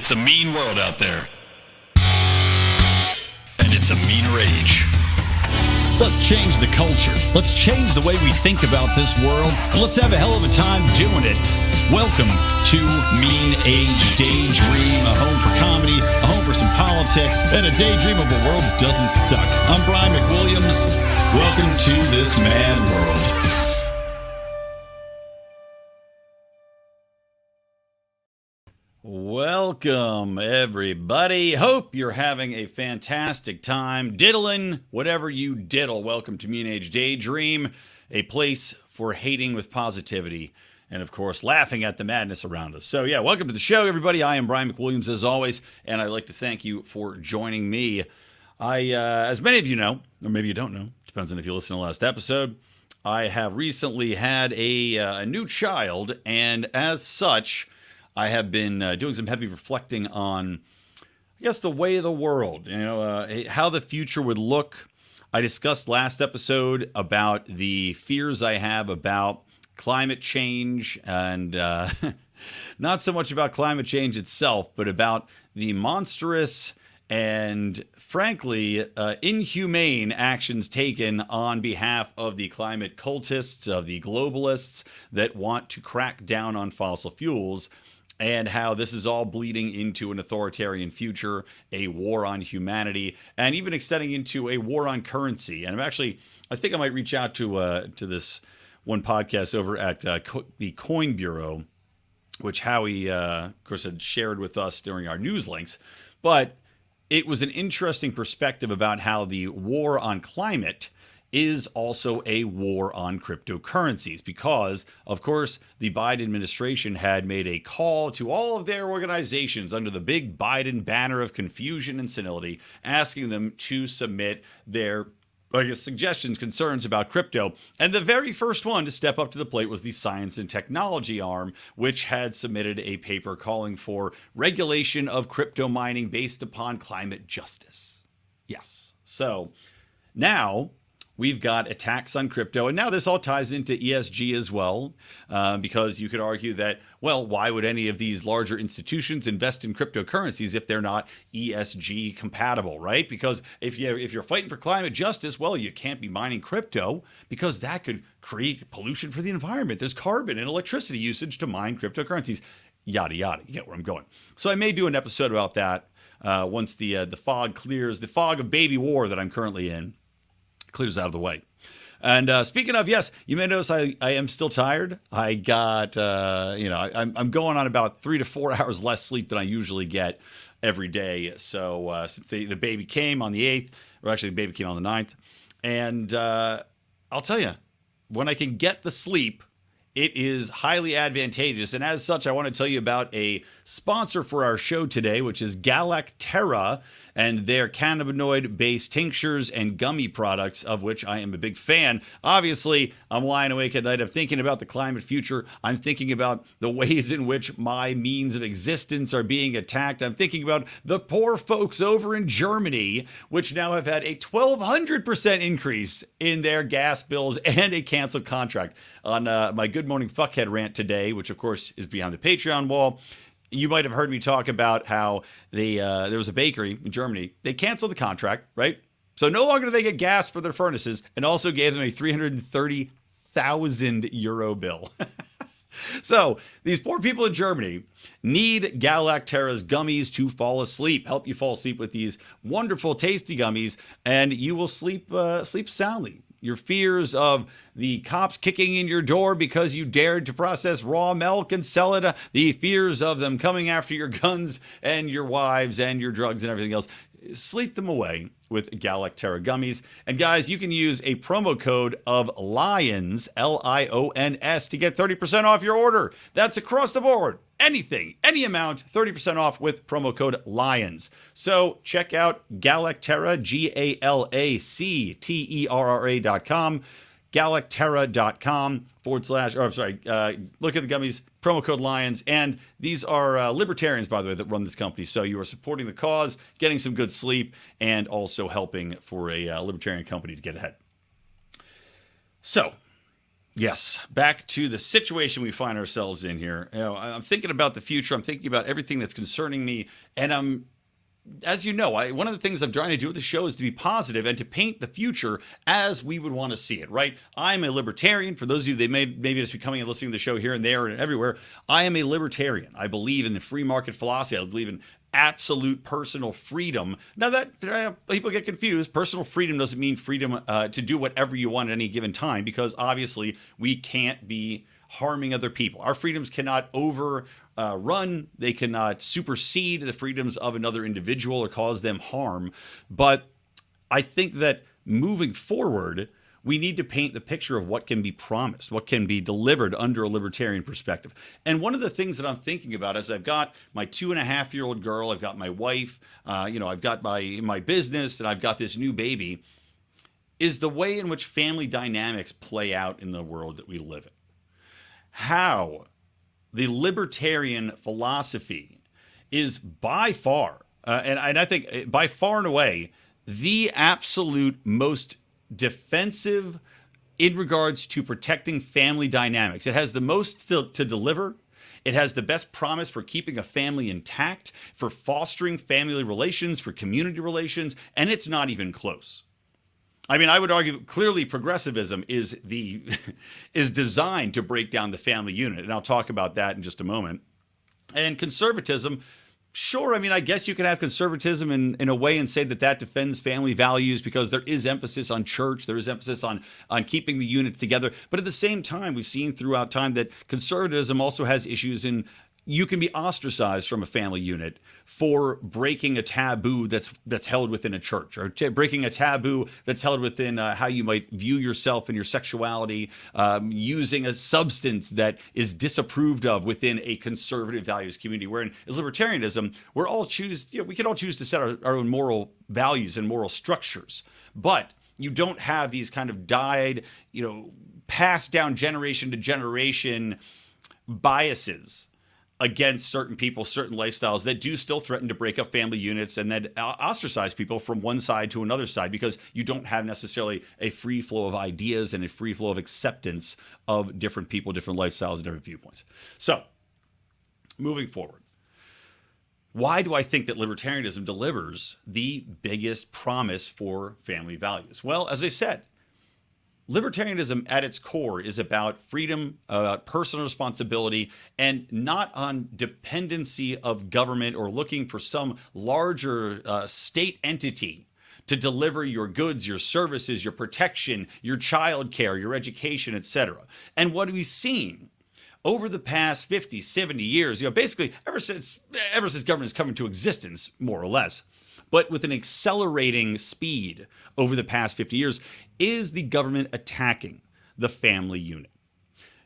It's a mean world out there. And it's a meaner age. Let's change the culture. Let's change the way we think about this world. And let's have a hell of a time doing it. Welcome to Mean Age Daydream, a home for comedy, a home for some politics, and a daydream of a world that doesn't suck. I'm Brian McWilliams. Welcome to this mad world. Welcome, everybody. Hope you're having a fantastic time diddling whatever you diddle. Welcome to Mean Age Daydream, a place for hating with positivity and, of course, laughing at the madness around us. So, yeah, welcome to the show, everybody. I am Brian McWilliams, as always, and I'd like to thank you for joining me. As many of you know, or maybe you don't know, depends on if you listened to the last episode, I have recently had a new child, and as such, I have been doing some heavy reflecting on, I guess, the way of the world, how the future would look. I discussed last episode about the fears I have about climate change and not so much about climate change itself, but about the monstrous and, frankly, inhumane actions taken on behalf of the climate cultists, of the globalists that want to crack down on fossil fuels, and how this is all bleeding into an authoritarian future, a war on humanity, and even extending into a war on currency. And I think I might reach out to this one podcast over at the Coin Bureau, which Howie, of course, had shared with us during our news links. But it was an interesting perspective about how the war on climate is also a war on cryptocurrencies because, of course, the Biden administration had made a call to all of their organizations under the big Biden banner of confusion and senility, asking them to submit their suggestions, concerns about crypto. And the very first one to step up to the plate was the Science and Technology arm, which had submitted a paper calling for regulation of crypto mining based upon climate justice. Yes. So now we've got a tax on crypto. And now this all ties into ESG as well, because you could argue that, well, why would any of these larger institutions invest in cryptocurrencies if they're not ESG compatible, right? Because if you're fighting for climate justice, well, you can't be mining crypto because that could create pollution for the environment. There's carbon and electricity usage to mine cryptocurrencies, yada, yada. You get where I'm going. So I may do an episode about that once the fog clears, the fog of baby war that I'm currently in clears out of the way. And speaking of, yes, you may notice I am still tired. I got, I'm going on about 3 to 4 hours less sleep than I usually get every day. So since the baby came on the 8th, or actually the baby came on the 9th. And I'll tell you, when I can get the sleep, it is highly advantageous. And as such, I want to tell you about a sponsor for our show today, which is Galactera and their cannabinoid-based tinctures and gummy products, of which I am a big fan. Obviously, I'm lying awake at night. I'm thinking about the climate future. I'm thinking about the ways in which my means of existence are being attacked. I'm thinking about the poor folks over in Germany, which now have had a 1,200% increase in their gas bills and a canceled contract. On my Good Morning Fuckhead rant today, which of course is behind the Patreon wall, you might have heard me talk about how there was a bakery in Germany. They canceled the contract, right? So no longer do they get gas for their furnaces, and also gave them a 330,000 euro bill. So these poor people in Germany need Galactera's gummies to fall asleep, help you fall asleep with these wonderful, tasty gummies, and you will sleep soundly. Your fears of the cops kicking in your door because you dared to process raw milk and sell it, the fears of them coming after your guns and your wives and your drugs and everything else, sleep them away with Galactera gummies. And guys, you can use a promo code of LIONS, LIONS, to get 30% off your order. That's across the board. Anything, any amount, 30% off with promo code LIONS. So check out Galactera, GALACTERRA.com, Galactera.com / look at the gummies, promo code LIONS. And these are libertarians, by the way, that run this company. So you are supporting the cause, getting some good sleep, and also helping for a libertarian company to get ahead. So Yes, back to the situation we find ourselves in here. I'm thinking about the future. I'm thinking about everything that's concerning me, and as you know, one of the things I'm trying to do with the show is to be positive and to paint the future as we would want to see it, right? I'm a libertarian. For those of you that maybe just be coming and listening to the show here and there and everywhere, I am a libertarian. I believe in the free market philosophy. I believe in absolute personal freedom. Now that people get confused, personal freedom doesn't mean freedom to do whatever you want at any given time, because obviously we can't be harming other people. Our freedoms cannot overrun, they cannot supersede the freedoms of another individual or cause them harm. But I think that moving forward, we need to paint the picture of what can be promised, what can be delivered under a libertarian perspective. And one of the things that I'm thinking about is I've got my 2.5-year-old girl, I've got my wife, I've got my business, and I've got this new baby, is the way in which family dynamics play out in the world that we live in. How the libertarian philosophy is by far, and I think by far and away, the absolute most defensive in regards to protecting family dynamics. It has the most to deliver. It has the best promise for keeping a family intact, for fostering family relations, for community relations, and it's not even close. I mean, I would argue clearly progressivism is designed to break down the family unit, and I'll talk about that in just a moment. And conservatism, sure, I mean, I guess you could have conservatism in a way and say that defends family values because there is emphasis on church, there is emphasis on keeping the units together. But at the same time, we've seen throughout time that conservatism also has issues in you can be ostracized from a family unit for breaking a taboo that's held within a church, or breaking a taboo that's held within how you might view yourself and your sexuality, using a substance that is disapproved of within a conservative values community. Where in libertarianism, we can all choose to set our own moral values and moral structures, but you don't have these kind of passed down generation to generation biases against certain people, certain lifestyles that do still threaten to break up family units and then ostracize people from one side to another side, because you don't have necessarily a free flow of ideas and a free flow of acceptance of different people, different lifestyles, and different viewpoints. So, moving forward, why do I think that libertarianism delivers the biggest promise for family values? Well, as I said, libertarianism at its core is about freedom, about personal responsibility, and not on dependency of government or looking for some larger state entity to deliver your goods, your services, your protection, your child care, your education, etc. And what we've seen over the past 50, 70 years, basically ever since government has come into existence, more or less, but with an accelerating speed over the past 50 years, is the government attacking the family unit.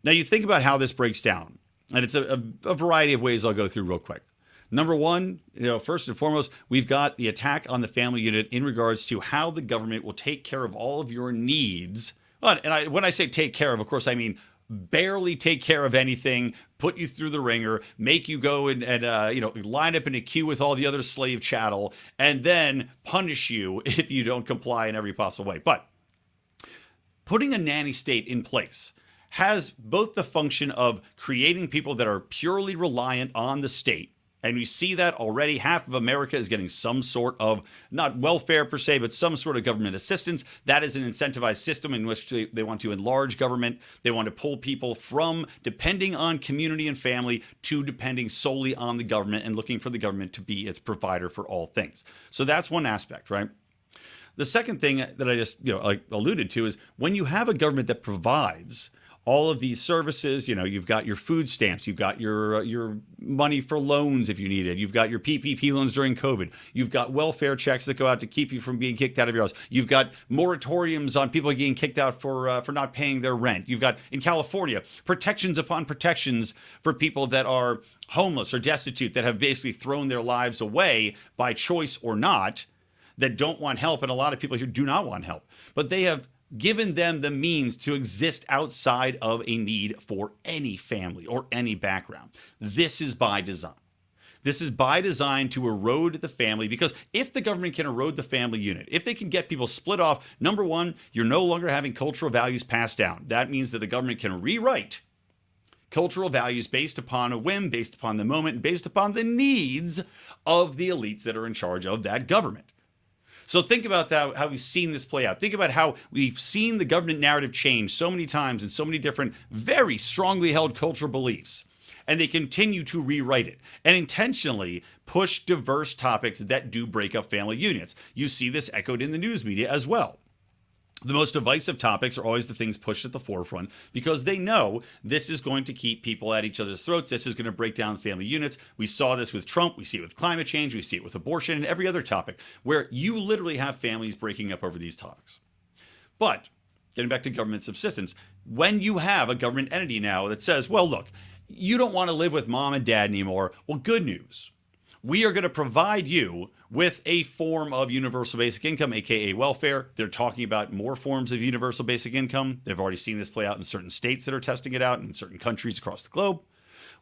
Now, you think about how this breaks down, and it's a variety of ways I'll go through real quick. Number one, first and foremost, we've got the attack on the family unit in regards to how the government will take care of all of your needs. And when I say take care of course, I mean barely take care of anything, put you through the ringer, make you go and line up in a queue with all the other slave chattel, and then punish you if you don't comply in every possible way. But putting a nanny state in place has both the function of creating people that are purely reliant on the state. And we see that already. Half of America is getting some sort of, not welfare per se, but some sort of government assistance. That is an incentivized system in which they want to enlarge government. They want to pull people from depending on community and family to depending solely on the government and looking for the government to be its provider for all things. So that's one aspect, right? The second thing that I just alluded to is when you have a government that provides all of these services, you've got your food stamps, you've got your money for loans if you need it, you've got your PPP loans during COVID, you've got welfare checks that go out to keep you from being kicked out of your house, you've got moratoriums on people getting kicked out for not paying their rent, you've got, in California, protections upon protections for people that are homeless or destitute, that have basically thrown their lives away by choice or not, that don't want help, and a lot of people who do not want help, but they have given them the means to exist outside of a need for any family or any background. This is by design. This is by design to erode the family, because if the government can erode the family unit, if they can get people split off, number one, you're no longer having cultural values passed down. That means that the government can rewrite cultural values based upon a whim, based upon the moment, and based upon the needs of the elites that are in charge of that government. So think about that, how we've seen this play out. Think about how we've seen the government narrative change so many times in so many different, very strongly held cultural beliefs. And they continue to rewrite it and intentionally push diverse topics that do break up family unions. You see this echoed in the news media as well. The most divisive topics are always the things pushed at the forefront because they know this is going to keep people at each other's throats. This is going to break down family units. We saw this with Trump. We see it with climate change. We see it with abortion and every other topic where you literally have families breaking up over these topics. But getting back to government subsistence, when you have a government entity now that says, well, look, you don't want to live with mom and dad anymore. Well, good news. We are going to provide you with a form of universal basic income, aka welfare. They're talking about more forms of universal basic income. They've already seen this play out in certain states that are testing it out in certain countries across the globe.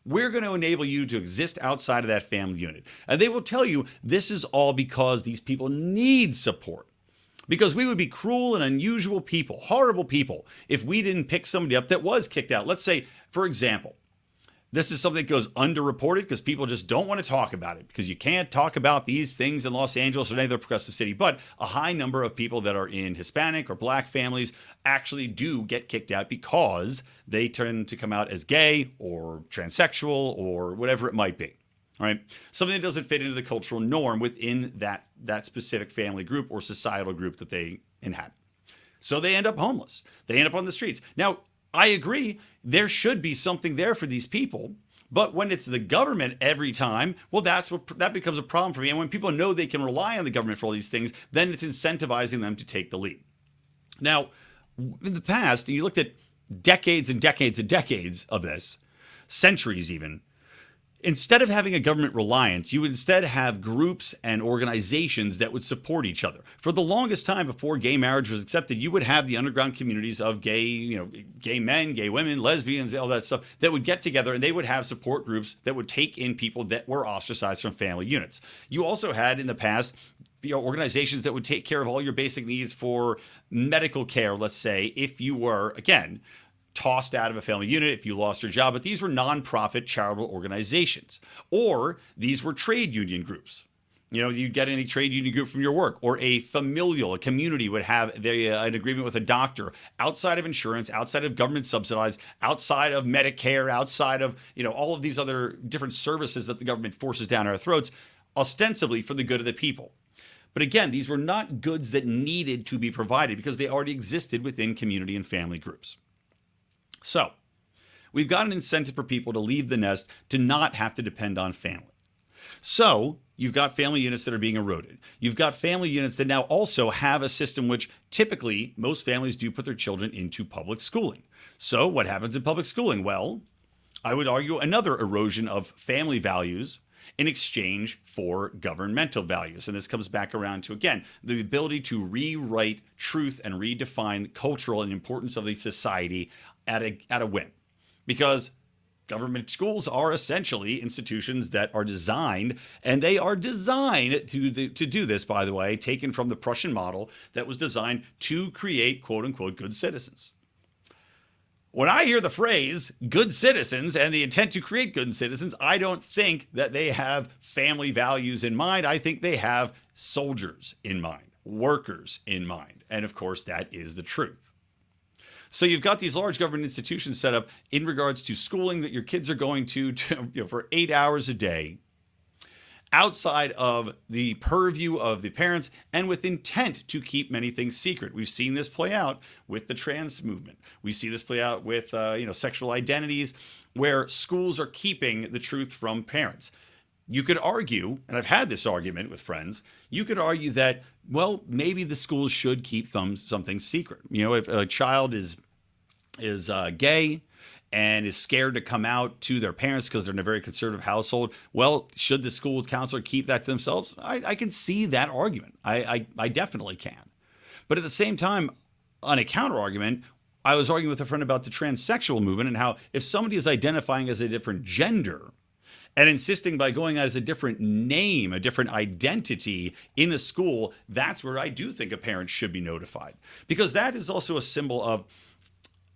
We're going to enable you to exist outside of that family unit. And they will tell you this is all because these people need support. Because we would be cruel and unusual people, horrible people, if we didn't pick somebody up that was kicked out. Let's say, for example, this is something that goes underreported because people just don't want to talk about it because you can't talk about these things in Los Angeles or any other progressive city. But a high number of people that are in Hispanic or black families actually do get kicked out because they tend to come out as gay or transsexual or whatever it might be. All right. Something that doesn't fit into the cultural norm within that specific family group or societal group that they inhabit. So they end up homeless. They end up on the streets. Now, I agree, there should be something there for these people. But when it's the government every time, well, that becomes a problem for me. And when people know they can rely on the government for all these things, then it's incentivizing them to take the lead. Now, in the past, you looked at decades and decades and decades of this, centuries even, instead of having a government reliance, you would instead have groups and organizations that would support each other. For the longest time before gay marriage was accepted, you would have the underground communities of gay men, gay women, lesbians, all that stuff that would get together and they would have support groups that would take in people that were ostracized from family units. You also had in the past organizations that would take care of all your basic needs for medical care, let's say, if you were, again, tossed out of a family unit, if you lost your job. But these were nonprofit charitable organizations, or these were trade union groups. You'd get any trade union group from your work, or a community would have an agreement with a doctor outside of insurance, outside of government subsidized, outside of Medicare, outside of, all of these other different services that the government forces down our throats, ostensibly for the good of the people. But again, these were not goods that needed to be provided because they already existed within community and family groups. So we've got an incentive for people to leave the nest to not have to depend on family. So you've got family units that are being eroded. You've got family units that now also have a system which typically most families do put their children into public schooling. So what happens in public schooling? Well, I would argue another erosion of family values in exchange for governmental values. And this comes back around to, again, the ability to rewrite truth and redefine cultural and importance of the society at a whim. Because government schools are essentially institutions that are designed, and they are designed to do this, by the way, taken from the Prussian model that was designed to create, quote unquote, good citizens. When I hear the phrase good citizens and the intent to create good citizens, I don't think that they have family values in mind. I think they have soldiers in mind, workers in mind. And of course, that is the truth. So you've got these large government institutions set up in regards to schooling that your kids are going to for 8 hours a day, outside of the purview of the parents and with intent to keep many things secret. We've seen this play out with the trans movement. We see this play out with sexual identities, where schools are keeping the truth from parents. You could argue, and I've had this argument with friends, you could argue that, well, maybe the schools should keep something secret. If a child is gay and is scared to come out to their parents because they're in a very conservative household, well, should the school counselor keep that to themselves? I can see that argument. I definitely can. But at the same time, on a counter argument, I was arguing with a friend about the transsexual movement and how if somebody is identifying as a different gender And insisting by going out as a different name, a different identity in a school, that's where I do think a parent should be notified. Because that is also a symbol of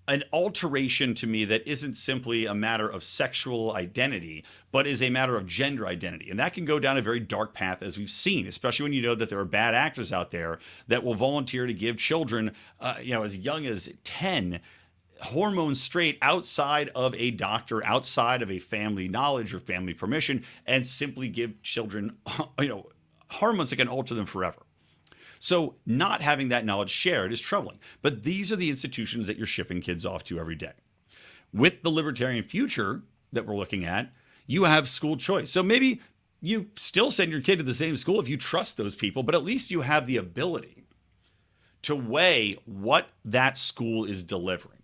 an alteration to me that isn't simply a matter of sexual identity, but is a matter of gender identity. And that can go down a very dark path, as we've seen, especially when you know that there are bad actors out there that will volunteer to give children, as young as 10, hormones straight outside of a doctor, outside of a family knowledge or family permission, and simply give children, hormones that can alter them forever. So not having that knowledge shared is troubling. But these are the institutions that you're shipping kids off to every day. With the libertarian future that we're looking at, you have school choice. So maybe you still send your kid to the same school if you trust those people, but at least you have the ability to weigh what that school is delivering.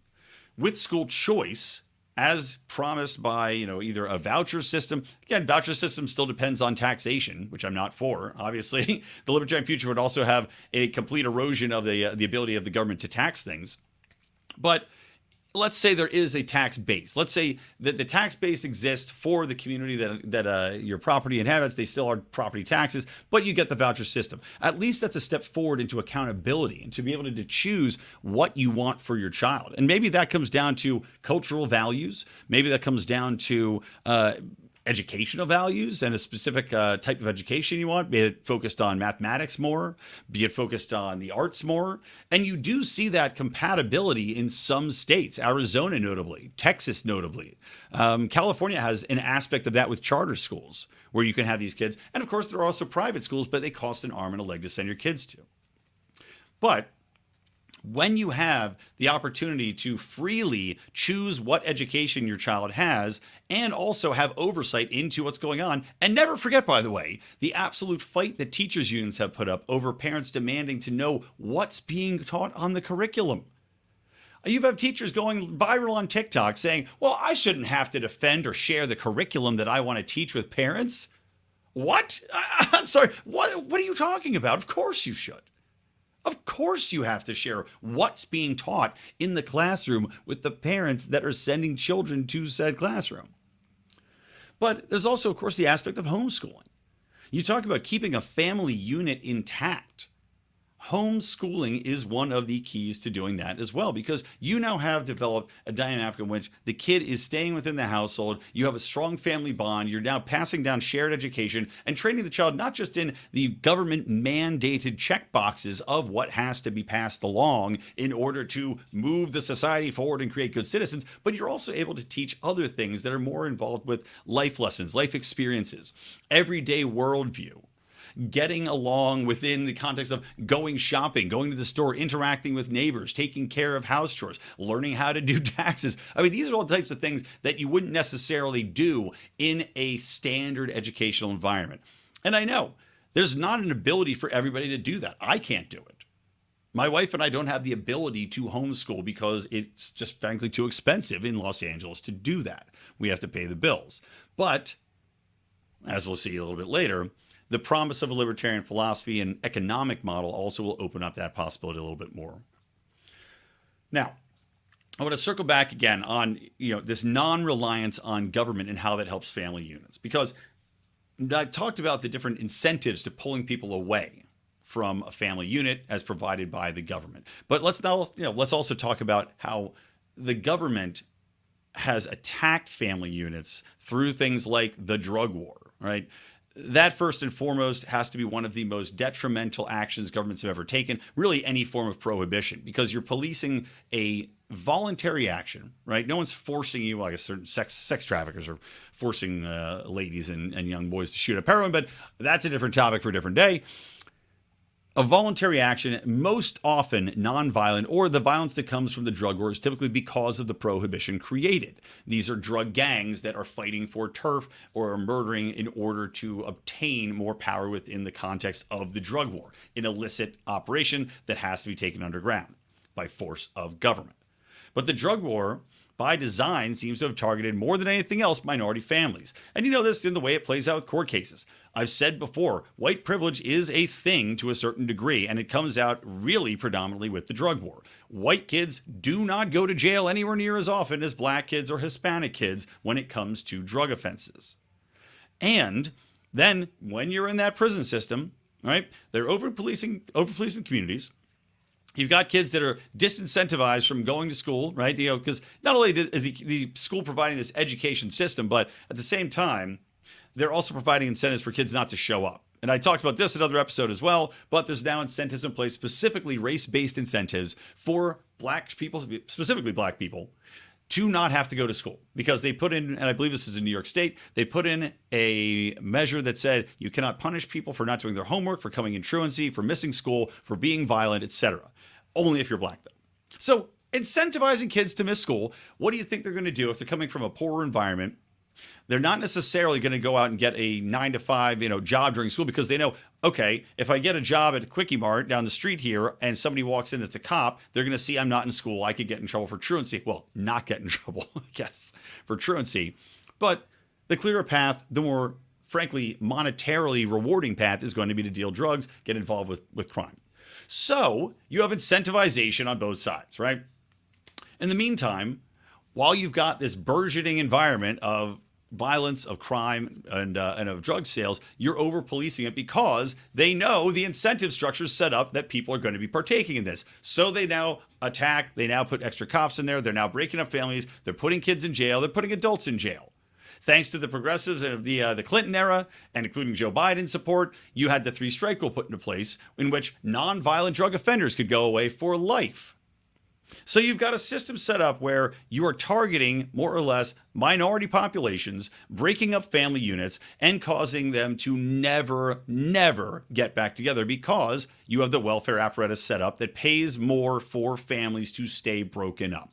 With school choice, as promised by either a voucher system. Again, voucher system still depends on taxation, which I'm not for. Obviously, the libertarian future would also have a complete erosion of the ability of the government to tax things. But let's say there is a tax base. Let's say that the tax base exists for the community that your property inhabits. They still are property taxes, but you get the voucher system. At least that's a step forward into accountability and to be able to choose what you want for your child. And maybe that comes down to cultural values. Maybe that comes down to educational values and a specific type of education you want, be it focused on mathematics more, be it focused on the arts more. And you do see that compatibility in some states, Arizona notably, Texas notably. California has an aspect of that with charter schools where you can have these kids. And of course, there are also private schools, but they cost an arm and a leg to send your kids to. But when you have the opportunity to freely choose what education your child has and also have oversight into what's going on, and never forget, by the way, the absolute fight that teachers unions have put up over parents demanding to know what's being taught on the curriculum. You have teachers going viral on TikTok saying, well, I shouldn't have to defend or share the curriculum that I want to teach with parents. What? I'm sorry. What are you talking about? Of course you should. Of course you have to share what's being taught in the classroom with the parents that are sending children to said classroom. But there's also, of course, the aspect of homeschooling. You talk about keeping a family unit intact. Homeschooling is one of the keys to doing that as well, because you now have developed a dynamic in which the kid is staying within the household. You have a strong family bond. You're now passing down shared education and training the child not just in the government mandated check boxes of what has to be passed along in order to move the society forward and create good citizens, but you're also able to teach other things that are more involved with life lessons, life experiences, everyday worldview. Getting along within the context of going shopping, going to the store, interacting with neighbors, taking care of house chores, learning how to do taxes. I mean, these are all types of things that you wouldn't necessarily do in a standard educational environment. And I know there's not an ability for everybody to do that. I can't do it. My wife and I don't have the ability to homeschool because it's just frankly too expensive in Los Angeles to do that. We have to pay the bills. But, as we'll see a little bit later, the promise of a libertarian philosophy and economic model also will open up that possibility a little bit more. Now, I want to circle back again on this non-reliance on government and how that helps family units, because I've talked about the different incentives to pulling people away from a family unit as provided by the government. But let's also talk about how the government has attacked family units through things like the drug war, right? That first and foremost has to be one of the most detrimental actions governments have ever taken, really any form of prohibition, because you're policing a voluntary action, right? No one's forcing you, like a certain sex traffickers are forcing ladies and young boys to shoot up heroin, but that's a different topic for a different day. A voluntary action, most often nonviolent, or the violence that comes from the drug war is typically because of the prohibition created. These are drug gangs that are fighting for turf or are murdering in order to obtain more power within the context of the drug war, an illicit operation that has to be taken underground by force of government. But the drug war, by design, seems to have targeted more than anything else minority families. And you know this in the way it plays out with court cases. I've said before, white privilege is a thing to a certain degree, and it comes out really predominantly with the drug war. White kids do not go to jail anywhere near as often as black kids or Hispanic kids when it comes to drug offenses. And then when you're in that prison system, right, they're over policing communities. You've got kids that are disincentivized from going to school, right? Because not only is the school providing this education system, but at the same time, they're also providing incentives for kids not to show up. And I talked about this in another episode as well, but there's now incentives in place, specifically race-based incentives for black people, specifically black people, to not have to go to school, because they put in, and I believe this is in New York State, they put in a measure that said you cannot punish people for not doing their homework, for coming in truancy, for missing school, for being violent, etc. Only if you're black, though. So incentivizing kids to miss school, what do you think they're going to do if they're coming from a poorer environment? They're not necessarily going to go out and get a 9-to-5, job during school, because they know, okay, if I get a job at a Quickie Mart down the street here and somebody walks in that's a cop, they're going to see I'm not in school. I could get in trouble for truancy. Well, not get in trouble, I guess, for truancy. But the clearer path, the more, frankly, monetarily rewarding path is going to be to deal drugs, get involved with crime. So you have incentivization on both sides, right? In the meantime, while you've got this burgeoning environment of violence, of crime, and of drug sales, you're over policing it because they know the incentive structure is set up that people are going to be partaking in this. So they now attack, they now put extra cops in there, they're now breaking up families, they're putting kids in jail, they're putting adults in jail. Thanks to the progressives of the Clinton era, and including Joe Biden's support, you had the 3-strike rule put into place in which nonviolent drug offenders could go away for life. So you've got a system set up where you are targeting more or less minority populations, breaking up family units, and causing them to never get back together, because you have the welfare apparatus set up that pays more for families to stay broken up.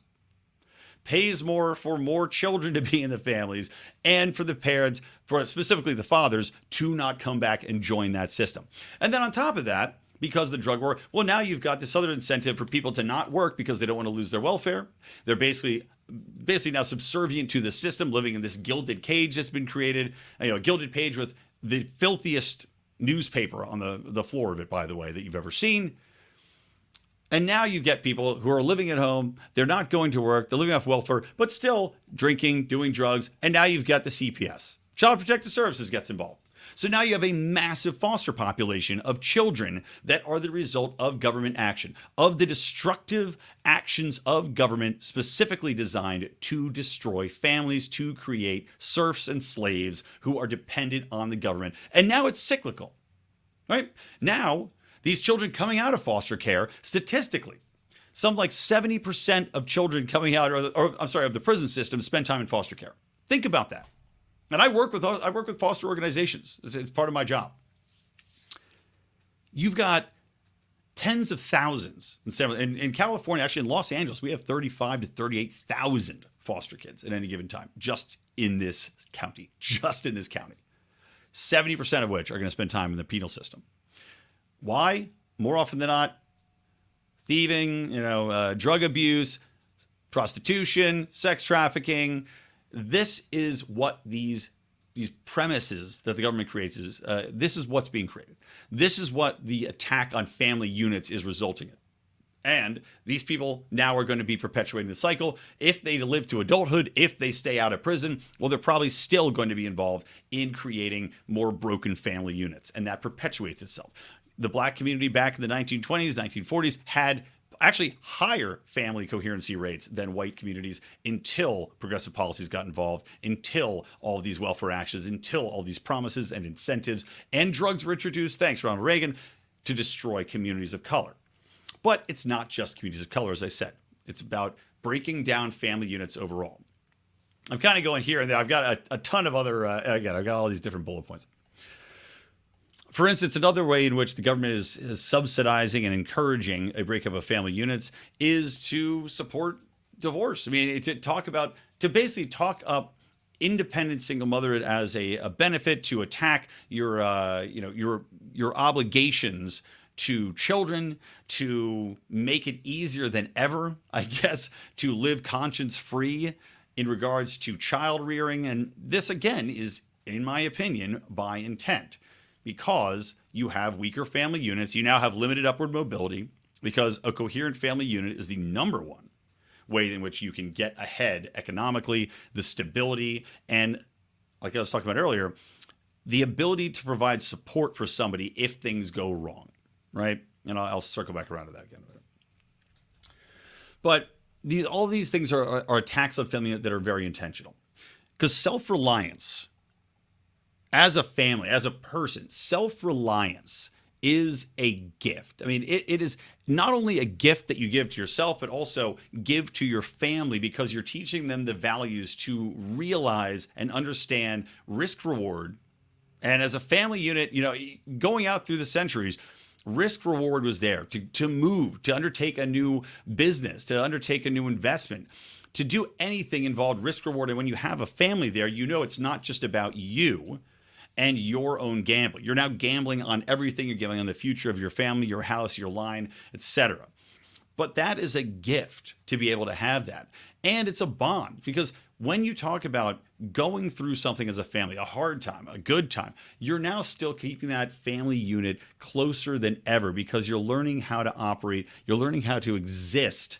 Pays more for more children to be in the families, and for the parents, for specifically the fathers, to not come back and join that system. And then on top of that, because of the drug war, well, now you've got this other incentive for people to not work because they don't want to lose their welfare. They're basically now subservient to the system, living in this gilded cage that's been created, a gilded cage with the filthiest newspaper on the floor of it, by the way, that you've ever seen. And now you get people who are living at home, they're not going to work, they're living off welfare, but still drinking, doing drugs, and now you've got the CPS. Child Protective Services gets involved. So now you have a massive foster population of children that are the result of government action, of the destructive actions of government specifically designed to destroy families, to create serfs and slaves who are dependent on the government. And now it's cyclical, right? Now, these children coming out of foster care, statistically, some like 70% of children coming out, of the prison system spend time in foster care. Think about that. And I work with foster organizations. It's part of my job. You've got tens of thousands in California. Actually, in Los Angeles, we have 35 to 38,000 foster kids at any given time, just in this county. 70% of which are going to spend time in the penal system. Why? More often than not, thieving, drug abuse, prostitution, sex trafficking. This is what these premises that the government creates is. This is what's being created. This is what the attack on family units is resulting in. And these people now are going to be perpetuating the cycle. If they live to adulthood, if they stay out of prison, well, they're probably still going to be involved in creating more broken family units. And that perpetuates itself. The black community back in the 1920s, 1940s had actually higher family coherency rates than white communities until progressive policies got involved, until all of these welfare actions, until all these promises and incentives and drugs were introduced, thanks Ronald Reagan, to destroy communities of color. But it's not just communities of color, as I said. It's about breaking down family units overall. I'm kind of going here and there. I've got a ton of other, I've got all these different bullet points. For instance, another way in which the government is subsidizing and encouraging a breakup of family units is to support divorce. I mean, to basically talk up independent single mother as a benefit, to attack your obligations to children, to make it easier than ever, I guess, to live conscience-free in regards to child rearing. And this, again, is, in my opinion, by intent. Because you have weaker family units, you now have limited upward mobility, because a coherent family unit is the number one way in which you can get ahead economically, the stability, and like I was talking about earlier, the ability to provide support for somebody if things go wrong, right? And I'll circle back around to that again in a minute. But all these things are attacks on family that are very intentional. Because self-reliance, as a family, as a person, self-reliance is a gift. I mean, it is not only a gift that you give to yourself, but also give to your family, because you're teaching them the values to realize and understand risk reward. And as a family unit, going out through the centuries, risk reward was there to move, to undertake a new business, to undertake a new investment, to do anything involved risk reward. And when you have a family there, it's not just about you and your own gambling. You're now gambling on everything. You're gambling on the future of your family, your house, your line, etc. But that is a gift to be able to have that. And it's a bond, because when you talk about going through something as a family, a hard time, a good time, you're now still keeping that family unit closer than ever, because you're learning how to operate. You're learning how to exist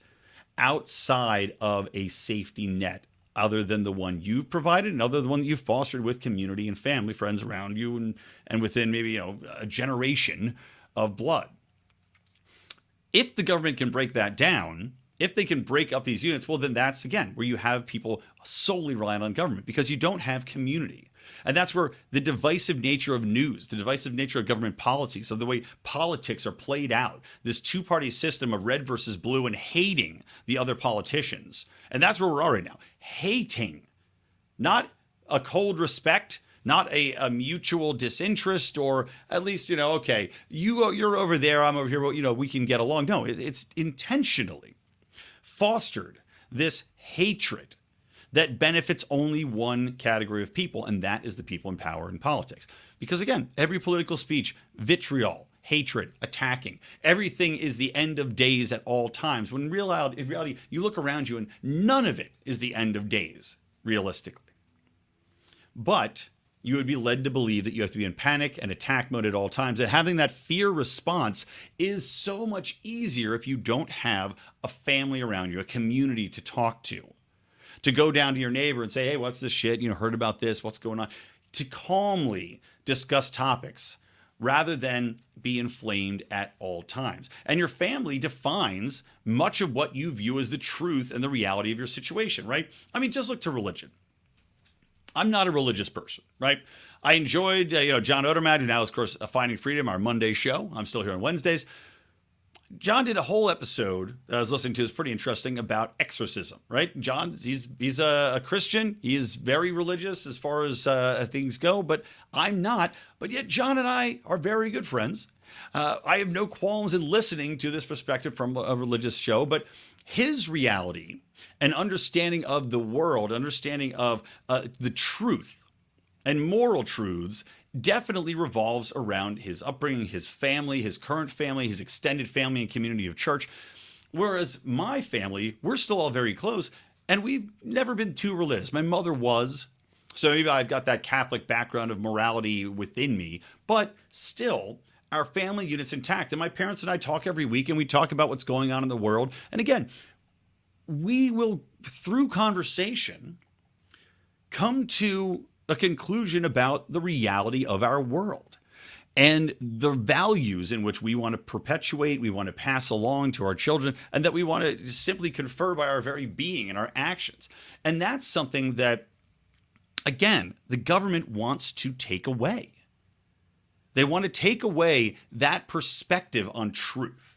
outside of a safety net other than the one you've provided and other than the one that you've fostered with community and family, friends around you, and within maybe a generation of blood. If the government can break that down, if they can break up these units, well, then that's, again, where you have people solely relying on government, because you don't have community. And that's where the divisive nature of news, the divisive nature of government policy, so the way politics are played out, this two-party system of red versus blue and hating the other politicians. And that's where we are right now. Hating, not a cold respect, not a mutual disinterest, or at least, okay, you're over there, I'm over here, well, we can get along. No, it's intentionally fostered this hatred that benefits only one category of people, and that is the people in power in politics. Because again, every political speech, vitriol, hatred, attacking, everything is the end of days at all times. When in reality, you look around you and none of it is the end of days, realistically. But you would be led to believe that you have to be in panic and attack mode at all times. And having that fear response is so much easier if you don't have a family around you, a community to talk to go down to your neighbor and say, hey, what's this shit? Heard about this? What's going on? To calmly discuss topics rather than be inflamed at all times. And your family defines much of what you view as the truth and the reality of your situation, right? I mean, just look to religion. I'm not a religious person, right? I enjoyed, John Odermatt, who now is, of course, Finding Freedom, our Monday show. I'm still here on Wednesdays. John did a whole episode that I was listening to. It's pretty interesting about exorcism, right? John, he's a Christian. He is very religious as far as things go, but I'm not. But yet John and I are very good friends. I have no qualms in listening to this perspective from a religious show, but his reality and understanding of the world, understanding of the truth and moral truths definitely revolves around his upbringing, his family, his current family, his extended family and community of church. Whereas my family, we're still all very close, and we've never been too religious. My mother was, so maybe I've got that Catholic background of morality within me, but still, our family unit's intact. And my parents and I talk every week, and we talk about what's going on in the world. And again, we will, through conversation, come to a conclusion about the reality of our world and the values in which we want to perpetuate, we want to pass along to our children, and that we want to simply confer by our very being and our actions. And that's something that, again, the government wants to take away. They want to take away that perspective on truth.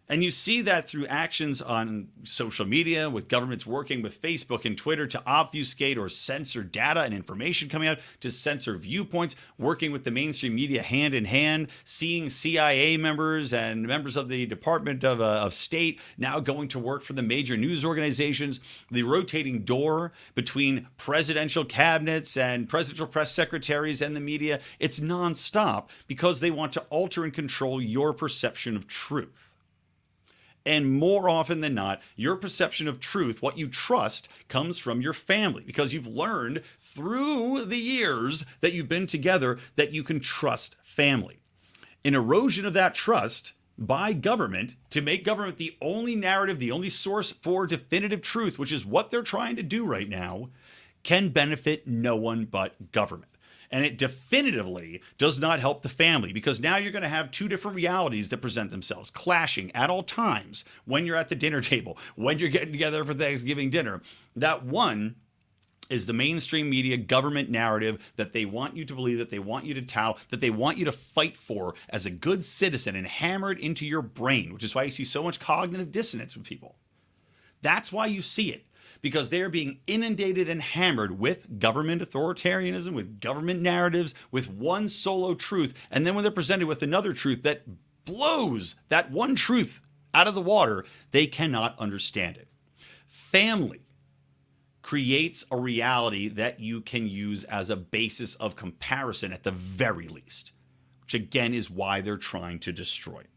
And you see that through actions on social media, with governments working with Facebook and Twitter to obfuscate or censor data and information coming out, to censor viewpoints, working with the mainstream media hand in hand, seeing CIA members and members of the Department of State now going to work for the major news organizations, the rotating door between presidential cabinets and presidential press secretaries and the media. It's nonstop because they want to alter and control your perception of truth. And more often than not, your perception of truth, what you trust, comes from your family, because you've learned through the years that you've been together that you can trust family. An erosion of that trust by government to make government the only narrative, the only source for definitive truth, which is what they're trying to do right now, can benefit no one but government. And it definitively does not help the family, because now you're going to have two different realities that present themselves, clashing at all times when you're at the dinner table, when you're getting together for Thanksgiving dinner. That one is the mainstream media government narrative that they want you to believe, that they want you to tout, that they want you to fight for as a good citizen, and hammer it into your brain, which is why you see so much cognitive dissonance with people. That's why you see it, because they're being inundated and hammered with government authoritarianism, with government narratives, with one solo truth. And then when they're presented with another truth that blows that one truth out of the water, they cannot understand it. Family creates a reality that you can use as a basis of comparison at the very least, which again is why they're trying to destroy it.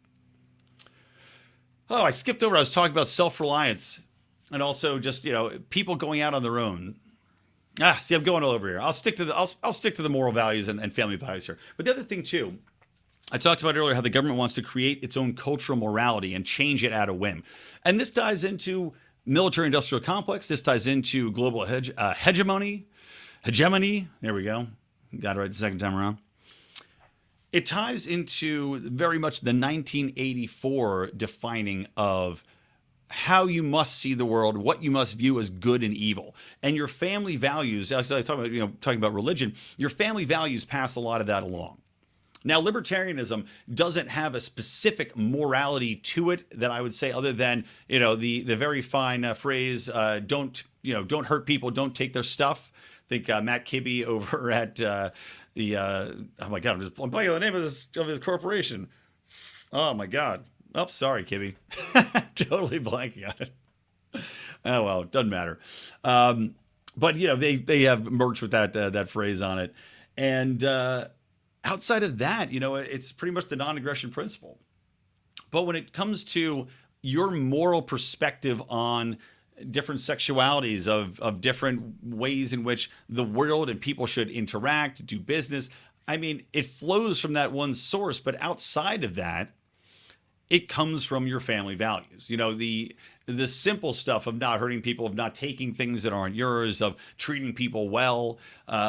Oh, I skipped over. I was talking about self-reliance and also just, people going out on their own. See, I'm going all over here. I'll stick to the moral values and family values here. But the other thing too, I talked about earlier how the government wants to create its own cultural morality and change it at a whim. And this ties into military-industrial complex. This ties into global hegemony. There we go. Got it right the second time around. It ties into very much the 1984 defining of how you must see the world, what you must view as good and evil. And your family values, as I talk about, talking about religion, your family values pass a lot of that along. Now, libertarianism doesn't have a specific morality to it that I would say, other than, the very fine phrase, don't hurt people, don't take their stuff. I think Matt Kibbe over at oh my God, I'm blanking on the name of his corporation. Oh my God. Oh, sorry, Kibbe. Totally blanking on it. Oh, well, doesn't matter. But, they have merged with that phrase on it. And outside of that, it's pretty much the non-aggression principle. But when it comes to your moral perspective on different sexualities, of different ways in which the world and people should interact, do business, I mean, it flows from that one source. But outside of that, it comes from your family values. The simple stuff of not hurting people, of not taking things that aren't yours, of treating people well.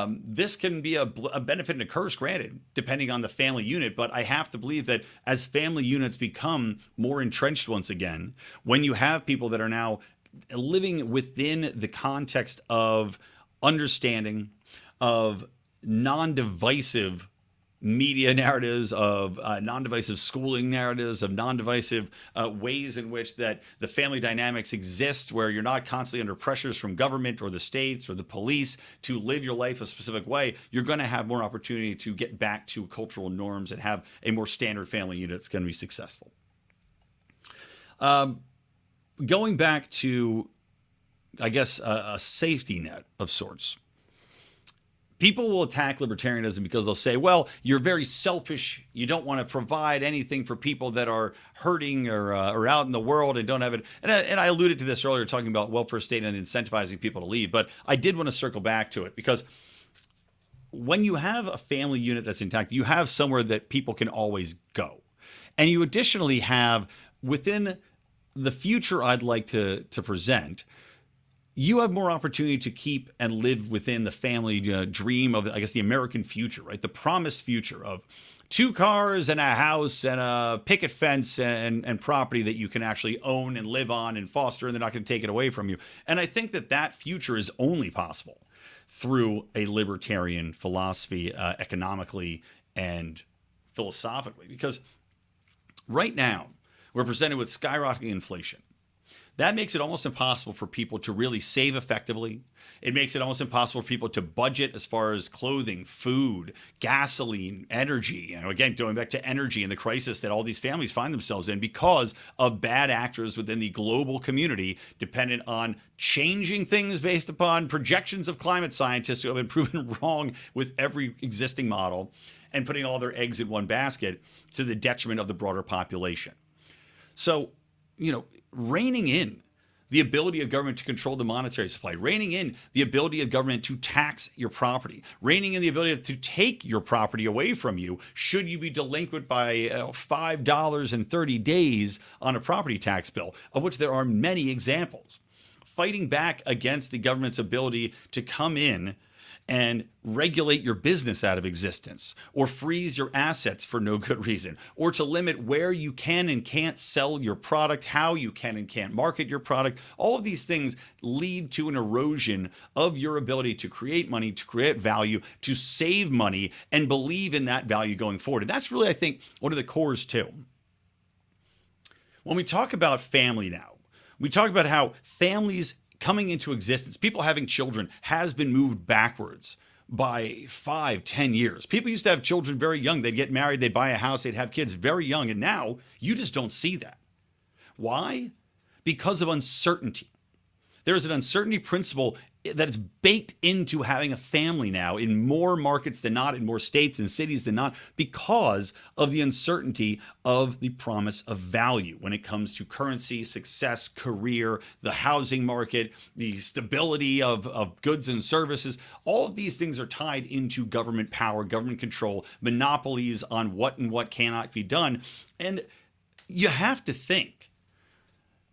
This can be a benefit and a curse, granted, depending on the family unit. But I have to believe that as family units become more entrenched once again, when you have people that are now living within the context of understanding, of non-divisive media narratives, of non-divisive schooling narratives, of non-divisive ways in which that the family dynamics exist, where you're not constantly under pressures from government or the states or the police to live your life a specific way, you're going to have more opportunity to get back to cultural norms and have a more standard family unit that's going to be successful. Going back to, I guess, a safety net of sorts. People will attack libertarianism because they'll say, well, you're very selfish. You don't want to provide anything for people that are hurting or out in the world and don't have it. And I alluded to this earlier, talking about welfare state and incentivizing people to leave. But I did want to circle back to it, because when you have a family unit that's intact, you have somewhere that people can always go. And you additionally have, within the future I'd like to present, you have more opportunity to keep and live within the family dream of, I guess, the American future, right? The promised future of 2 cars and a house and a picket fence and property that you can actually own and live on and foster, and they're not going to take it away from you. And I think that future is only possible through a libertarian philosophy, economically and philosophically, because right now we're presented with skyrocketing inflation. That makes it almost impossible for people to really save effectively. It makes it almost impossible for people to budget as far as clothing, food, gasoline, energy. Again, going back to energy and the crisis that all these families find themselves in because of bad actors within the global community, dependent on changing things based upon projections of climate scientists who have been proven wrong with every existing model, and putting all their eggs in one basket to the detriment of the broader population. So, reining in the ability of government to control the monetary supply, reining in the ability of government to tax your property, reining in the ability to take your property away from you should you be delinquent by $5 in 30 days on a property tax bill, of which there are many examples. Fighting back against the government's ability to come in and regulate your business out of existence, or freeze your assets for no good reason, or to limit where you can and can't sell your product, how you can and can't market your product. All of these things lead to an erosion of your ability to create money, to create value, to save money, and believe in that value going forward. And that's really, I think, one of the cores too. When we talk about family now, we talk about how families coming into existence, people having children, has been moved backwards by 5-10 years. People used to have children very young. They'd get married, they'd buy a house, they'd have kids very young. And now you just don't see that. Why? Because of uncertainty. There's an uncertainty principle that is baked into having a family now in more markets than not, in more states and cities than not, because of the uncertainty of the promise of value when it comes to currency, success, career, the housing market, the stability of goods and services. All of these things are tied into government power, government control, monopolies on what and what cannot be done. And you have to think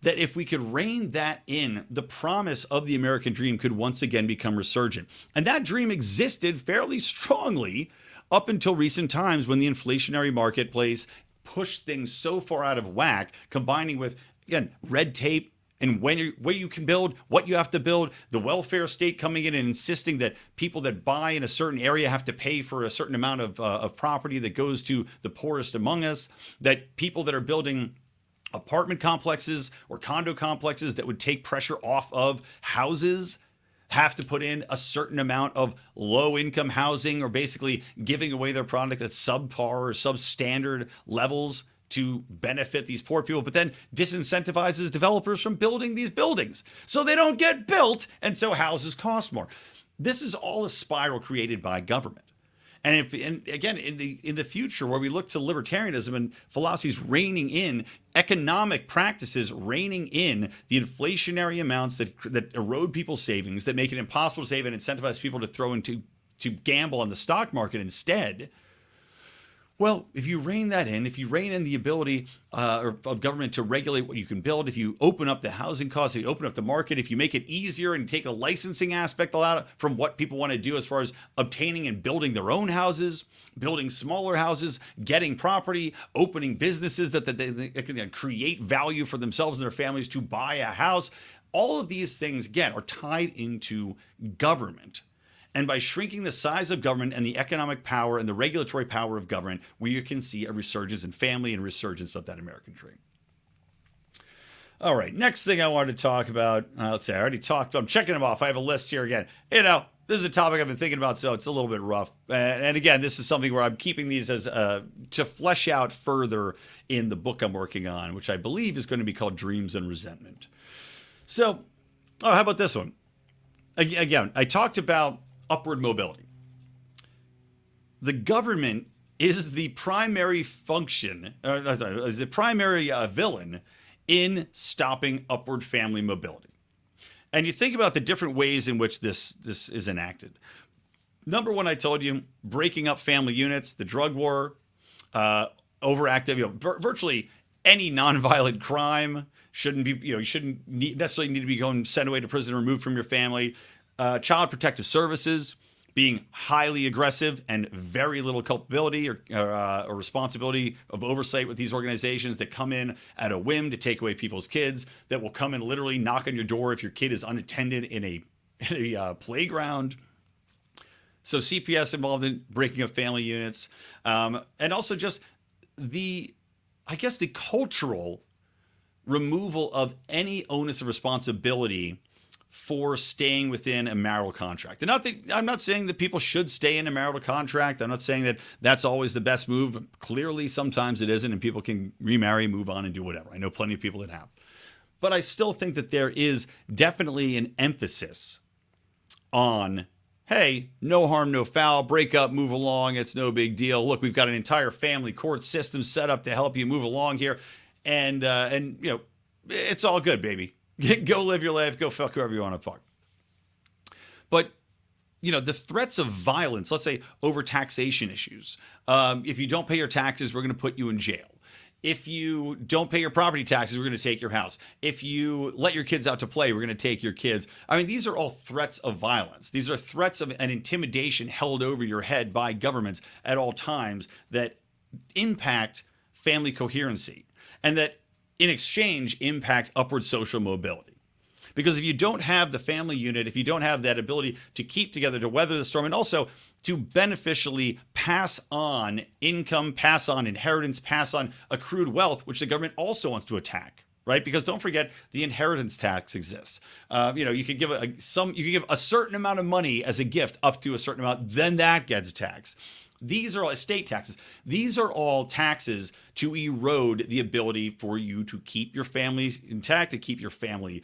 that if we could rein that in, the promise of the American dream could once again become resurgent. And that dream existed fairly strongly up until recent times when the inflationary marketplace pushed things so far out of whack, combining with, again, red tape and where you can build, what you have to build, the welfare state coming in and insisting that people that buy in a certain area have to pay for a certain amount of property that goes to the poorest among us, that people that are building apartment complexes or condo complexes that would take pressure off of houses have to put in a certain amount of low income housing, or basically giving away their product at subpar or substandard levels to benefit these poor people, but then disincentivizes developers from building these buildings so they don't get built, and so houses cost more. This is all a spiral created by government. And again, in the future, where we look to libertarianism and philosophies reining in, economic practices reining in the inflationary amounts that erode people's savings, that make it impossible to save and incentivize people to gamble on the stock market instead. Well, if you rein that in, if you rein in the ability of government to regulate what you can build, if you open up the housing costs, if you open up the market, if you make it easier and take a licensing aspect out from what people want to do as far as obtaining and building their own houses, building smaller houses, getting property, opening businesses that they can create value for themselves and their families to buy a house, all of these things, again, are tied into government. And by shrinking the size of government and the economic power and the regulatory power of government, we can see a resurgence in family and resurgence of that American dream. All right, next thing I wanted to talk about, let's see, I already talked, I'm checking them off. I have a list here again. This is a topic I've been thinking about, so it's a little bit rough. And again, this is something where I'm keeping these as to flesh out further in the book I'm working on, which I believe is going to be called Dreams and Resentment. So, how about this one? Again, I talked about upward mobility. The government is the primary function, is the primary villain in stopping upward family mobility. And you think about the different ways in which this is enacted. Number one, I told you, breaking up family units, the drug war, overactive, virtually any nonviolent crime shouldn't be, you shouldn't necessarily need to be sent away to prison or removed from your family. Child protective services being highly aggressive and very little culpability or responsibility of oversight with these organizations that come in at a whim to take away people's kids, that will come and literally knock on your door if your kid is unattended in a playground. So CPS involved in breaking up family units, and also just the cultural removal of any onus of responsibility for staying within a marital contract. And I'm not saying that people should stay in a marital contract. I'm not saying that that's always the best move. Clearly, sometimes it isn't, and people can remarry, move on, and do whatever. I know plenty of people that have. But I still think that there is definitely an emphasis on, hey, no harm, no foul, break up, move along, it's no big deal. Look, we've got an entire family court system set up to help you move along here. And it's all good, baby. Go live your life. Go fuck whoever you want to fuck. But, the threats of violence, let's say over taxation issues. If you don't pay your taxes, we're going to put you in jail. If you don't pay your property taxes, we're going to take your house. If you let your kids out to play, we're going to take your kids. I mean, these are all threats of violence. These are threats of an intimidation held over your head by governments at all times that impact family coherency and that in exchange impact upward social mobility. Because if you don't have the family unit, if you don't have that ability to keep together, to weather the storm, and also to beneficially pass on income, pass on inheritance, pass on accrued wealth, which the government also wants to attack, right? Because don't forget, the inheritance tax exists. You could give a certain amount of money as a gift up to a certain amount, then that gets taxed. These are all estate taxes. These are all taxes to erode the ability for you to keep your family intact, to keep your family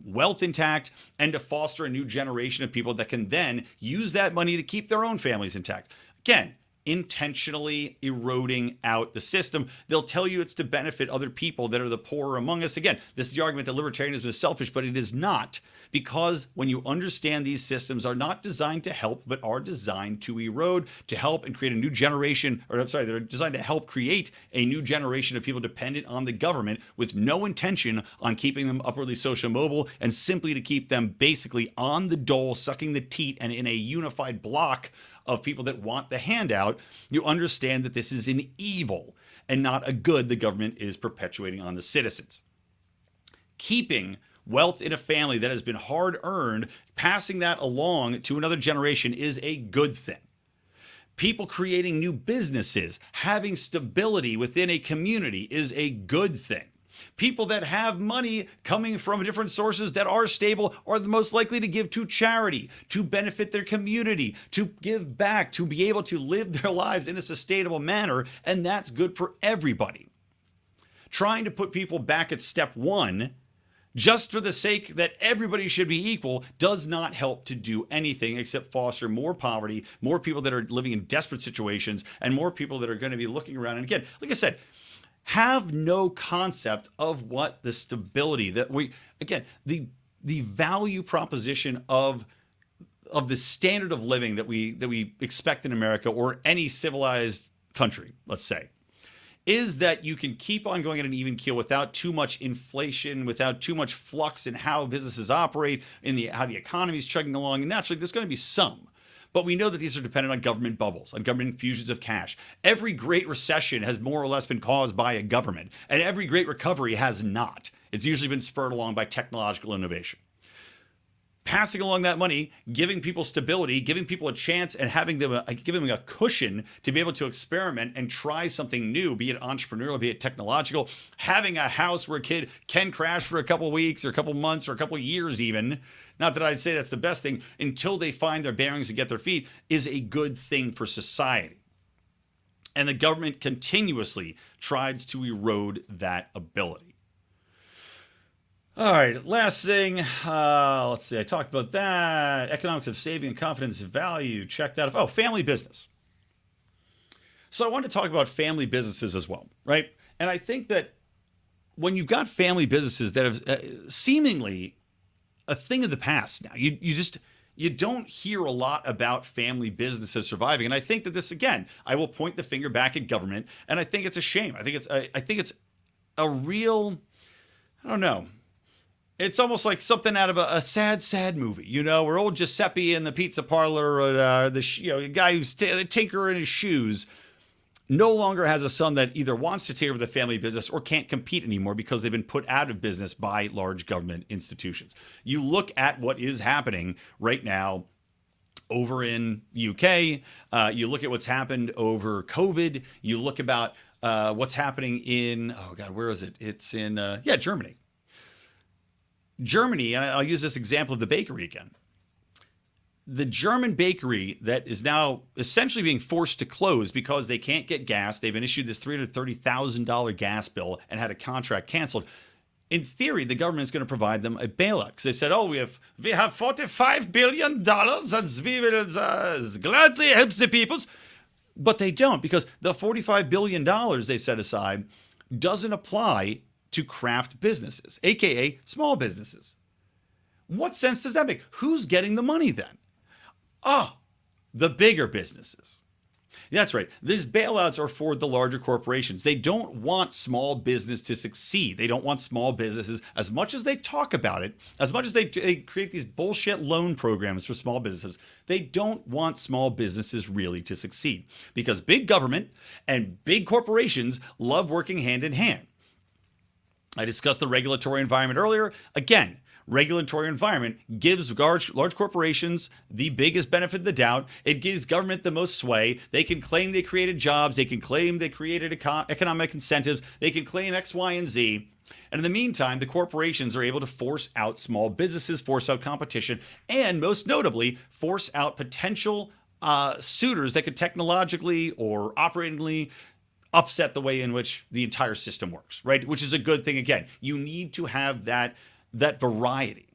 wealth intact, and to foster a new generation of people that can then use that money to keep their own families intact. Again, intentionally eroding out the system. They'll tell you it's to benefit other people that are the poorer among us. Again, this is the argument that libertarianism is selfish, but it is not. Because when you understand these systems are not designed to help, but are designed to erode, to help and create a new generation, they're designed to help create a new generation of people dependent on the government with no intention on keeping them upwardly social mobile and simply to keep them basically on the dole, sucking the teat and in a unified block of people that want the handout. You understand that this is an evil and not a good the government is perpetuating on the citizens. Keeping wealth in a family that has been hard earned, passing that along to another generation is a good thing. People creating new businesses, having stability within a community is a good thing. People that have money coming from different sources that are stable are the most likely to give to charity, to benefit their community, to give back, to be able to live their lives in a sustainable manner, and that's good for everybody. Trying to put people back at step one just for the sake that everybody should be equal does not help to do anything except foster more poverty, more people that are living in desperate situations, and more people that are going to be looking around. And again, like I said, have no concept of what the stability that the value proposition of the standard of living that we expect in America or any civilized country, let's say, is that you can keep on going at an even keel without too much inflation, without too much flux in how businesses operate, how the economy is chugging along. And naturally, there's going to be some. But we know that these are dependent on government bubbles, on government infusions of cash. Every great recession has more or less been caused by a government, and every great recovery has not. It's usually been spurred along by technological innovation. Passing along that money, giving people stability, giving people a chance, and giving them a cushion to be able to experiment and try something new, be it entrepreneurial, be it technological. Having a house where a kid can crash for a couple of weeks or a couple of months or a couple of years even, not that I'd say that's the best thing, until they find their bearings and get their feet, is a good thing for society. And the government continuously tries to erode that ability. All right, last thing, let's see, I talked about that. Economics of saving and confidence value, check that out. Oh, family business. So I want to talk about family businesses as well, right? And I think that when you've got family businesses that have seemingly a thing of the past now, you don't hear a lot about family businesses surviving. And I think that this, again, I will point the finger back at government, and I think it's a shame. I think it's a real, I don't know. It's almost like something out of a sad movie, where old Giuseppe in the pizza parlor, or the guy who's the tinker in his shoes, no longer has a son that either wants to take over the family business or can't compete anymore because they've been put out of business by large government institutions. You look at what is happening right now over in UK. You look at what's happened over COVID. You look about what's happening in, where is it? It's in, Germany. Germany, and I'll use this example of the bakery again. The German bakery that is now essentially being forced to close because they can't get gas. They've been issued this $330,000 gas bill and had a contract canceled. In theory, the government is going to provide them a bailout. Because they said, we have $45 billion and we will gladly help the peoples. But they don't, because the $45 billion they set aside doesn't apply to craft businesses, aka small businesses. What sense does that make? Who's getting the money then? The bigger businesses. That's right. These bailouts are for the larger corporations. They don't want small business to succeed. They don't want small businesses, as much as they talk about it, as much as they create these bullshit loan programs for small businesses, they don't want small businesses really to succeed because big government and big corporations love working hand in hand. I discussed the regulatory environment earlier. Again, regulatory environment gives large corporations the biggest benefit of the doubt. It gives government the most sway. They can claim they created jobs. They can claim they created economic incentives. They can claim X, Y, and Z. And in the meantime, the corporations are able to force out small businesses, force out competition, and most notably, force out potential suitors that could technologically or operatingly upset the way in which the entire system works, right? Which is a good thing. Again, you need to have that variety.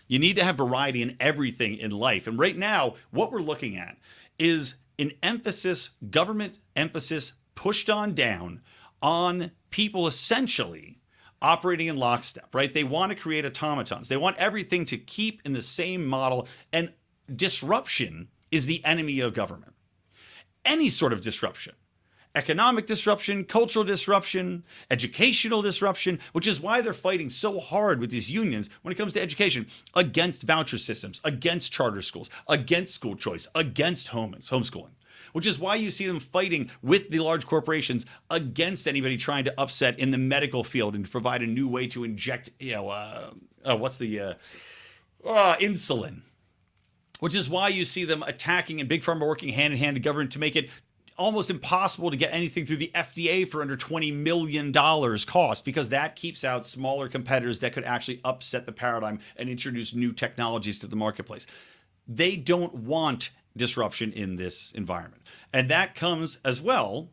You need to have variety in everything in life. And right now, what we're looking at is an emphasis, government emphasis pushed on down on people essentially operating in lockstep, right? They want to create automatons. They want everything to keep in the same model. And disruption is the enemy of government. Any sort of disruption. Economic disruption, cultural disruption, educational disruption, which is why they're fighting so hard with these unions when it comes to education against voucher systems, against charter schools, against school choice, against homeschooling, which is why you see them fighting with the large corporations against anybody trying to upset in the medical field and to provide a new way to inject, insulin, which is why you see them attacking and Big Pharma working hand in hand to government to make it almost impossible to get anything through the FDA for under $20 million cost, because that keeps out smaller competitors that could actually upset the paradigm and introduce new technologies to the marketplace. They don't want disruption in this environment. And that comes as well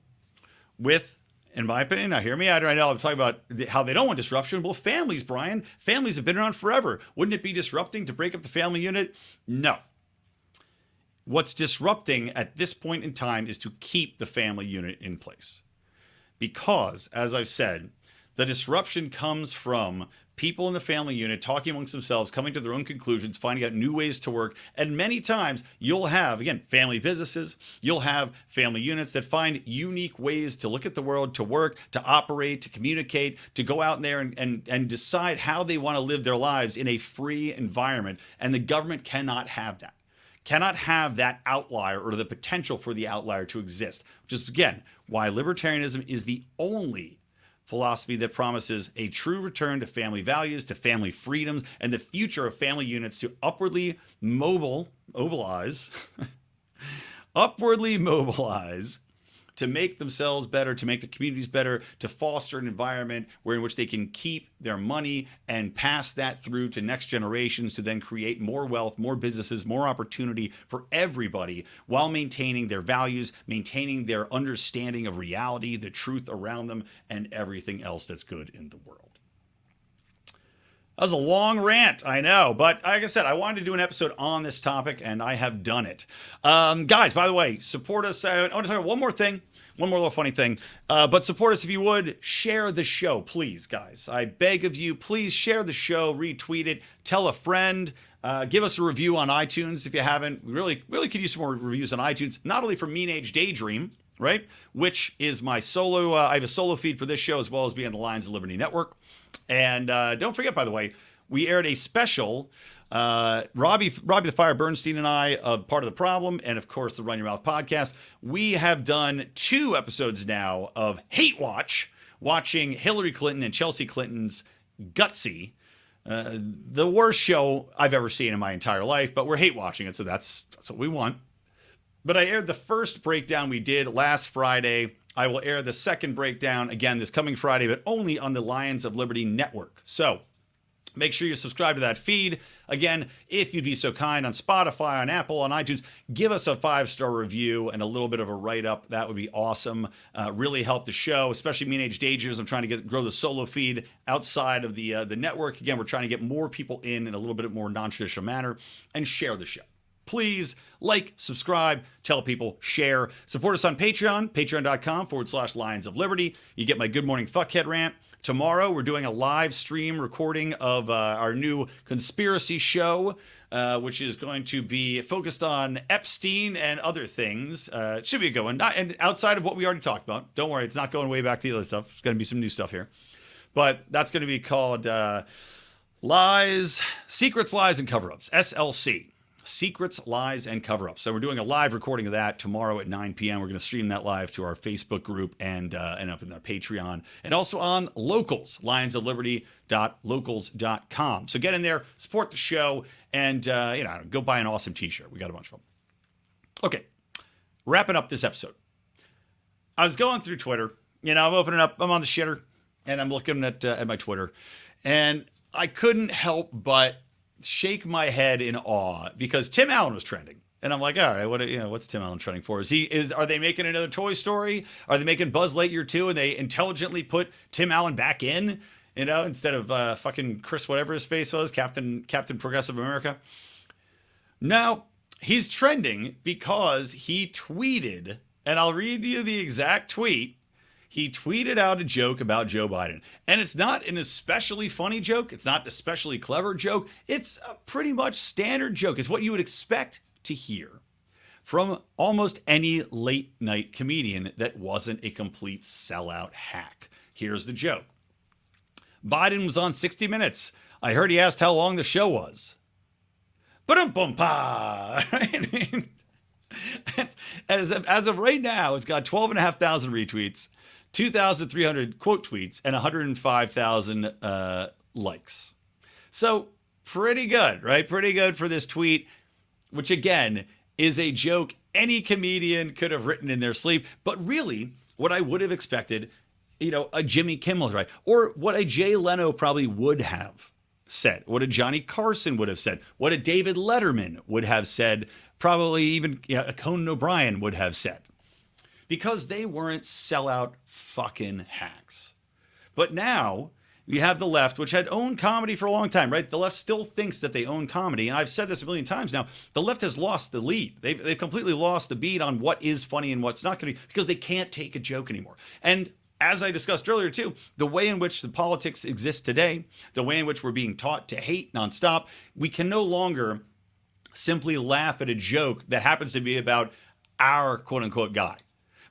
with, in my opinion, now hear me out right now, I'm talking about how they don't want disruption. Well, families, Brian, families have been around forever. Wouldn't it be disrupting to break up the family unit? No. What's disrupting at this point in time is to keep the family unit in place. Because, as I've said, the disruption comes from people in the family unit talking amongst themselves, coming to their own conclusions, finding out new ways to work. And many times you'll have, again, family businesses, you'll have family units that find unique ways to look at the world, to work, to operate, to communicate, to go out there and decide how they want to live their lives in a free environment. And the government cannot have that. Cannot have that outlier or the potential for the outlier to exist, which is, again, why libertarianism is the only philosophy that promises a true return to family values, to family freedoms, and the future of family units to upwardly mobilize, to make themselves better, to make the communities better, to foster an environment in which they can keep their money and pass that through to next generations to then create more wealth, more businesses, more opportunity for everybody while maintaining their values, maintaining their understanding of reality, the truth around them, and everything else that's good in the world. That was a long rant, I know, but like I said, I wanted to do an episode on this topic, and I have done it. Guys, by the way, support us. I want to talk about one more thing. One more little funny thing, but support us if you would. Share the show, please, guys. I beg of you, please share the show, retweet it, tell a friend, give us a review on iTunes if you haven't. We really could use some more reviews on iTunes, not only for Mean Age Daydream, right, which is my solo, I have a solo feed for this show as well as being on the Lions of Liberty Network. And don't forget, by the way, we aired a special, Robbie the Fire Bernstein and I, Part of the Problem, and of course the Run Your Mouth podcast. We have done 2 episodes now of Hate Watch, watching Hillary Clinton and Chelsea Clinton's Gutsy, the worst show I've ever seen in my entire life, but we're hate watching it, so that's what we want. But I aired the first breakdown we did last Friday. I will air the second breakdown again this coming Friday, but only on the Lions of Liberty Network. So make sure you subscribe to that feed. Again, if you'd be so kind, on Spotify, on Apple, on iTunes, give us a 5-star review and a little bit of a write-up. That would be awesome. Really help the show, especially Mean Age Daydreams. I'm trying to grow the solo feed outside of the network. Again, we're trying to get more people in a little bit more non-traditional manner, and share the show. Please like, subscribe, tell people, share. Support us on Patreon, patreon.com/Lions of Liberty. You get my Good Morning Fuckhead rant. Tomorrow, we're doing a live stream recording of our new conspiracy show, which is going to be focused on Epstein and other things. It should be a good one. And outside of what we already talked about. Don't worry, it's not going way back to the other stuff. It's going to be some new stuff here. But that's going to be called Secrets, Lies, and Cover-Ups. SLC. Secrets, Lies, and Cover-Ups. So we're doing a live recording of that tomorrow at 9 p.m. We're going to stream that live to our Facebook group and up in our Patreon. And also on Locals, lionsofliberty.locals.com. So get in there, support the show, and go buy an awesome t-shirt. We got a bunch of them. Okay, wrapping up this episode. I was going through Twitter. I'm opening up, I'm on the shitter, and I'm looking at my Twitter. And I couldn't help but shake my head in awe because Tim Allen was trending. And I'm like, all right, what's Tim Allen trending for? Are they making another Toy Story? Are they making Buzz Lightyear 2 and they intelligently put Tim Allen back in, instead of fucking Chris whatever his face was, Captain Progressive America? No, he's trending because he tweeted, and I'll read you the exact tweet. He tweeted out a joke about Joe Biden. And it's not an especially funny joke. It's not an especially clever joke. It's a pretty much standard joke. It's what you would expect to hear from almost any late night comedian that wasn't a complete sellout hack. Here's the joke. Biden was on 60 Minutes. I heard he asked how long the show was. Ba-dum-bum-pa! As of right now, it's got 12,500 retweets, 2,300 quote tweets, and 105,000 likes. So pretty good, right? Pretty good for this tweet, which again is a joke any comedian could have written in their sleep. But really, what I would have expected, a Jimmy Kimmel, right? Or what a Jay Leno probably would have said, what a Johnny Carson would have said, what a David Letterman would have said, probably even a Conan O'Brien would have said. Because they weren't sellout fucking hacks. But now you have the left, which had owned comedy for a long time, right? The left still thinks that they own comedy. And I've said this a million times now. The left has lost the lead. They've completely lost the beat on what is funny and what's not going to be, because they can't take a joke anymore. And as I discussed earlier too, the way in which the politics exists today, the way in which we're being taught to hate nonstop, we can no longer simply laugh at a joke that happens to be about our quote unquote guy.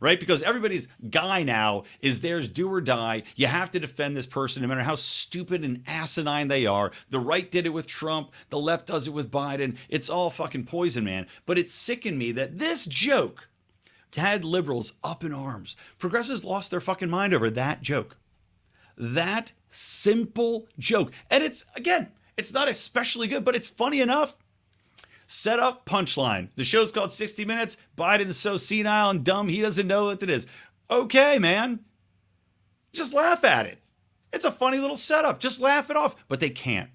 Right? Because everybody's guy now is theirs, do or die. You have to defend this person no matter how stupid and asinine they are. The right did it with Trump. The left does it with Biden. It's all fucking poison, man. But it sickened me that this joke had liberals up in arms. Progressives lost their fucking mind over that joke. That simple joke. And it's not especially good, but it's funny enough. Set up, punchline. The show's called 60 Minutes. Biden's so senile and dumb, he doesn't know what it is. Okay, man. Just laugh at it. It's a funny little setup. Just laugh it off. But they can't.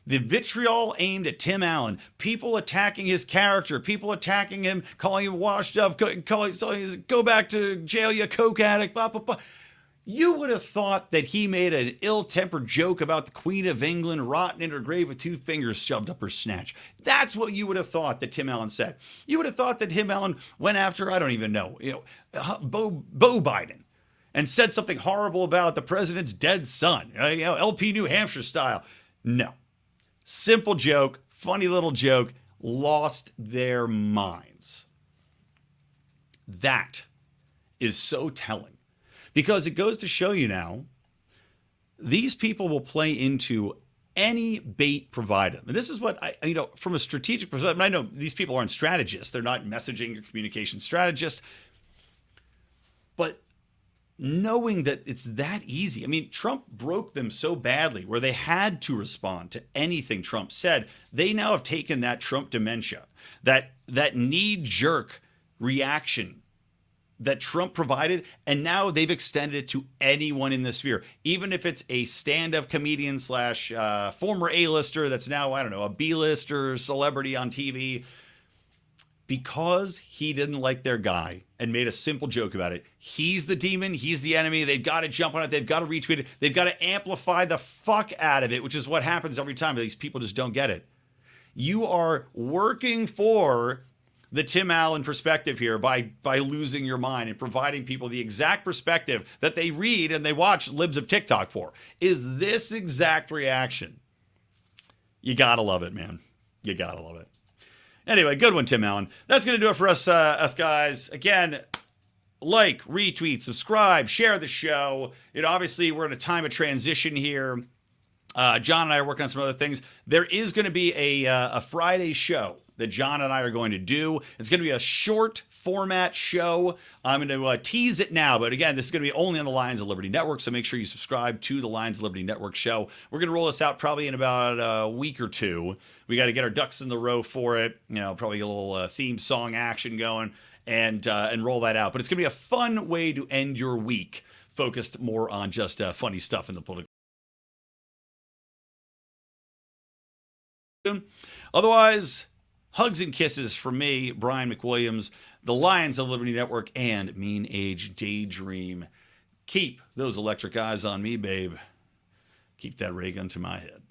The vitriol aimed at Tim Allen, people attacking his character, people attacking him, calling him washed up, calling go back to jail, you coke addict, blah, blah, blah. You would have thought that he made an ill-tempered joke about the Queen of England rotting in her grave with 2 fingers shoved up her snatch. That's what you would have thought that Tim Allen said. You would have thought that Tim Allen went after, I don't even know, Beau Biden and said something horrible about the president's dead son, LP New Hampshire style. No. Simple joke, funny little joke, lost their minds. That is so telling. Because it goes to show you now, these people will play into any bait provided. And this is what from a strategic perspective, I know these people aren't strategists. They're not messaging or communication strategists. But knowing that it's that easy. I mean, Trump broke them so badly where they had to respond to anything Trump said. They now have taken that Trump dementia, that knee-jerk reaction that Trump provided, and now they've extended it to anyone in the sphere, even if it's a stand-up comedian / former A-lister that's now, I don't know, a B-lister celebrity on TV. Because he didn't like their guy and made a simple joke about it, he's the demon, he's the enemy, they've got to jump on it, they've got to retweet it, they've got to amplify the fuck out of it, which is what happens every time. These people just don't get it. You are working for the Tim Allen perspective here by losing your mind and providing people the exact perspective that they read and they watch Libs of TikTok for, is this exact reaction. You gotta love it, man. You gotta love it. Anyway, good one, Tim Allen. That's going to do it for us guys. Again, like, retweet, subscribe, share the show. Obviously, we're in a time of transition here. John and I are working on some other things. There is going to be a Friday show that John and I are going to do. It's going to be a short format show. I'm going to tease it now, but again, this is going to be only on the Lions of Liberty Network, so make sure you subscribe to the Lions of Liberty Network show. We're going to roll this out probably in about a week or two. We got to get our ducks in the row for it. Probably a little theme song action going and roll that out. But it's going to be a fun way to end your week, focused more on just funny stuff in the political. Otherwise, hugs and kisses from me, Brian McWilliams, the Lions of Liberty Network, and Mean Age Daydream. Keep those electric eyes on me, babe. Keep that ray gun to my head.